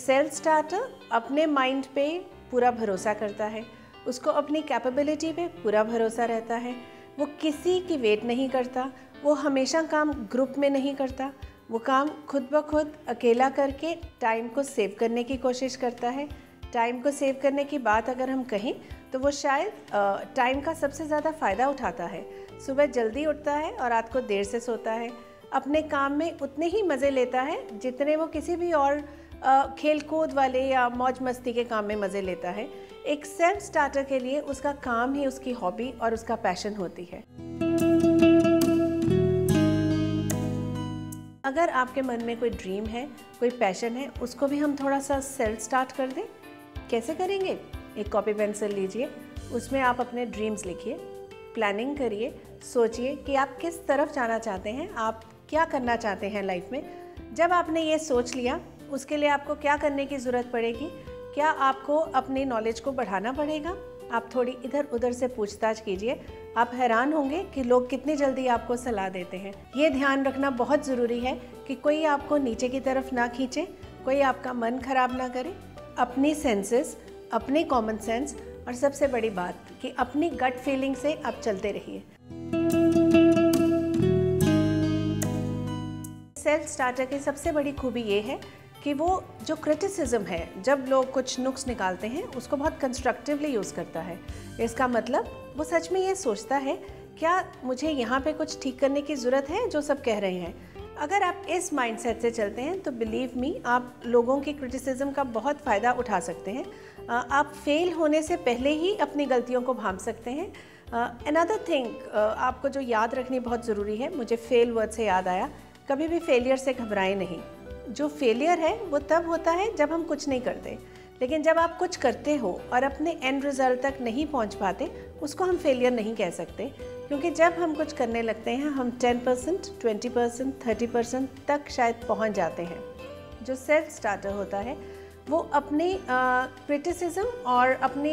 Self starter अपने mind पे पूरा भरोसा करता है, उसको अपनी कैपेबिलिटी पे पूरा भरोसा रहता है, वो किसी की वेट नहीं करता, वो हमेशा काम ग्रुप में नहीं करता, वो काम खुद ब खुद अकेला करके टाइम को सेव करने की कोशिश करता है। टाइम को सेव करने की बात अगर हम कहें तो वो शायद टाइम का सबसे ज़्यादा फ़ायदा उठाता है। सुबह जल्दी उठता है और रात को देर से सोता है। अपने काम में उतने ही मज़े लेता है जितने वो किसी भी और खेल कूद वाले या मौज मस्ती के काम में मज़े लेता है। एक सेल्फ स्टार्टर के लिए उसका काम ही उसकी हॉबी और उसका पैशन होती है। अगर आपके मन में कोई ड्रीम है, कोई पैशन है, उसको भी हम थोड़ा सा सेल्फ स्टार्ट कर दें। कैसे करेंगे? एक कॉपी पेंसिल लीजिए, उसमें आप अपने ड्रीम्स लिखिए, प्लानिंग करिए, सोचिए कि आप किस तरफ जाना चाहते हैं, आप क्या करना चाहते हैं लाइफ में। जब आपने ये सोच लिया, उसके लिए आपको क्या करने की ज़रूरत पड़ेगी? क्या आपको अपनी नॉलेज को बढ़ाना पड़ेगा? आप थोड़ी इधर उधर से पूछताछ कीजिए, आप हैरान होंगे कि लोग कितनी जल्दी आपको सलाह देते हैं। ये ध्यान रखना बहुत ज़रूरी है कि कोई आपको नीचे की तरफ ना खींचे, कोई आपका मन खराब ना करे। अपनी सेंसेस, अपने कॉमन सेंस और सबसे बड़ी बात कि अपनी गट फीलिंग से आप चलते रहिए। सेल्फ स्टार्टर की सबसे बड़ी खूबी ये है कि वो जो क्रिटिसिज्म है, जब लोग कुछ नुक्स निकालते हैं, उसको बहुत कंस्ट्रक्टिवली यूज़ करता है। इसका मतलब वो सच में ये सोचता है, क्या मुझे यहाँ पे कुछ ठीक करने की ज़रूरत है जो सब कह रहे हैं। अगर आप इस माइंडसेट से चलते हैं तो बिलीव मी, आप लोगों की क्रिटिसिज्म का बहुत फ़ायदा उठा सकते हैं। आप फेल होने से पहले ही अपनी गलतियों को भांप सकते हैं। अनदर थिंग आपको जो याद रखनी बहुत ज़रूरी है, मुझे फेल वर्ड से याद आया, कभी भी फेलियर से घबराएं नहीं। जो फेलियर है वो तब होता है जब हम कुछ नहीं करते, लेकिन जब आप कुछ करते हो और अपने एंड रिजल्ट तक नहीं पहुंच पाते, उसको हम फेलियर नहीं कह सकते। क्योंकि जब हम कुछ करने लगते हैं, हम 10%, 20%, 30% तक शायद पहुंच जाते हैं। जो सेल्फ स्टार्टर होता है वो अपने क्रिटिसिज्म और अपने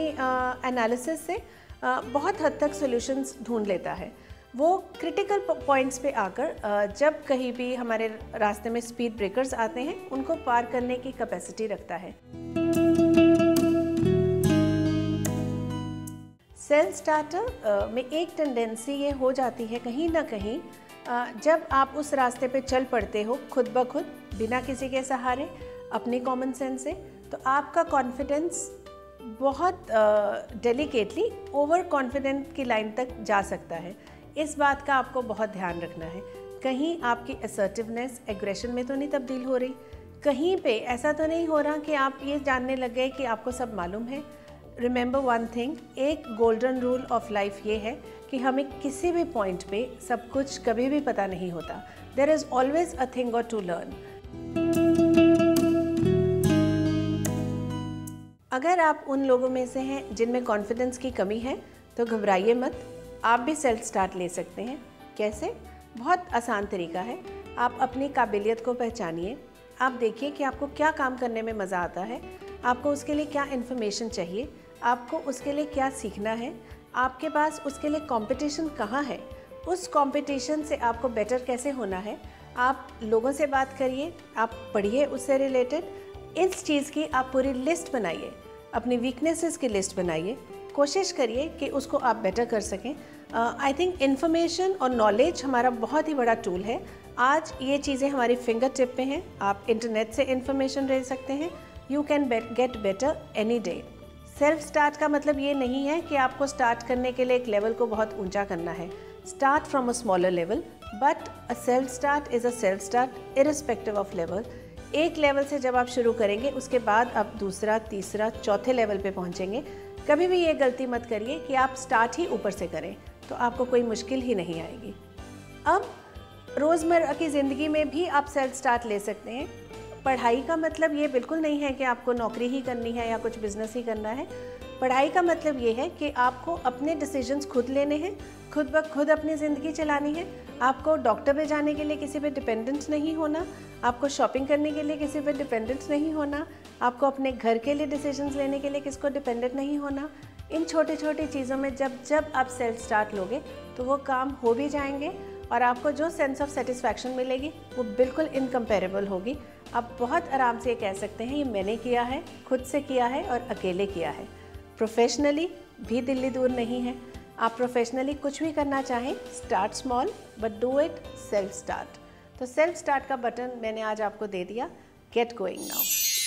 एनालिसिस से बहुत हद तक सॉल्यूशंस ढूंढ लेता है। वो क्रिटिकल पॉइंट्स पे आकर जब कहीं भी हमारे रास्ते में स्पीड ब्रेकर्स आते हैं, उनको पार करने की कैपेसिटी रखता है। सेल्फ स्टार्टर में एक टेंडेंसी ये हो जाती है कहीं ना कहीं, जब आप उस रास्ते पे चल पड़ते हो खुद ब खुद, बिना किसी के सहारे, अपने कॉमन सेंस से, तो आपका कॉन्फिडेंस बहुत डेलिकेटली ओवर कॉन्फिडेंट की लाइन तक जा सकता है। इस बात का आपको बहुत ध्यान रखना है। कहीं आपकी असर्टिवनेस एग्रेशन में तो नहीं तब्दील हो रही, कहीं पे ऐसा तो नहीं हो रहा कि आप ये जानने लग गए कि आपको सब मालूम है। रिमेंबर वन थिंग, एक गोल्डन रूल ऑफ लाइफ ये है कि हमें किसी भी पॉइंट पे सब कुछ कभी भी पता नहीं होता। There is always a thing और टू लर्न। अगर आप उन लोगों में से हैं जिनमें कॉन्फिडेंस की कमी है तो घबराइए मत, आप भी सेल्फ स्टार्ट ले सकते हैं। कैसे? बहुत आसान तरीका है। आप अपनी काबिलियत को पहचानिए, आप देखिए कि आपको क्या काम करने में मज़ा आता है, आपको उसके लिए क्या इन्फॉर्मेशन चाहिए, आपको उसके लिए क्या सीखना है, आपके पास उसके लिए कंपटीशन कहाँ है, उस कंपटीशन से आपको बेटर कैसे होना है। आप लोगों से बात करिए, आप पढ़िए उससे रिलेटेड। इस चीज़ की आप पूरी लिस्ट बनाइए, अपनी वीकनेसेस की लिस्ट बनाइए, कोशिश करिए कि उसको आप बेटर कर सकें। आई थिंक इन्फॉर्मेशन और नॉलेज हमारा बहुत ही बड़ा टूल है। आज ये चीज़ें हमारी फिंगर टिप पे हैं। आप इंटरनेट से इन्फॉर्मेशन ले सकते हैं। You can get better any day. Self start का मतलब ये नहीं है कि आपको स्टार्ट करने के लिए एक लेवल को बहुत ऊंचा करना है। Start from a smaller level, but a self start is a self start irrespective of level. एक लेवल से जब आप शुरू करेंगे, उसके बाद आप दूसरा, तीसरा, चौथे लेवल पे पहुंचेंगे। कभी भी ये गलती मत करिए कि आप स्टार्ट ही ऊपर से करें, तो आपको कोई मुश्किल ही नहीं आएगी। अब रोज़मर्रा की ज़िंदगी में भी आप सेल्फ स्टार्ट ले सकते हैं। पढ़ाई का मतलब ये बिल्कुल नहीं है कि आपको नौकरी ही करनी है या कुछ बिजनेस ही करना है। पढ़ाई का मतलब ये है कि आपको अपने डिसीजंस खुद लेने हैं, खुद ब खुद अपनी ज़िंदगी चलानी है। आपको डॉक्टर पे जाने के लिए किसी पे डिपेंडेंट नहीं होना, आपको शॉपिंग करने के लिए किसी पे डिपेंडेंट नहीं होना, आपको अपने घर के लिए डिसीजंस लेने के लिए किसको डिपेंडेंट नहीं होना। इन छोटी छोटी चीज़ों में जब आप सेल्फ स्टार्ट लोगे तो वो काम हो भी जाएंगे और आपको जो सेंस ऑफ सेटिस्फैक्शन मिलेगी वो बिल्कुल इनकम्पेरेबल होगी। आप बहुत आराम से ये कह सकते हैं ये मैंने किया है, खुद से किया है और अकेले किया है। प्रोफेशनली भी दिल्ली दूर नहीं है। आप प्रोफेशनली कुछ भी करना चाहें, start small but do it self start. तो सेल्फ स्टार्ट का बटन मैंने आज आपको दे दिया। Get going now.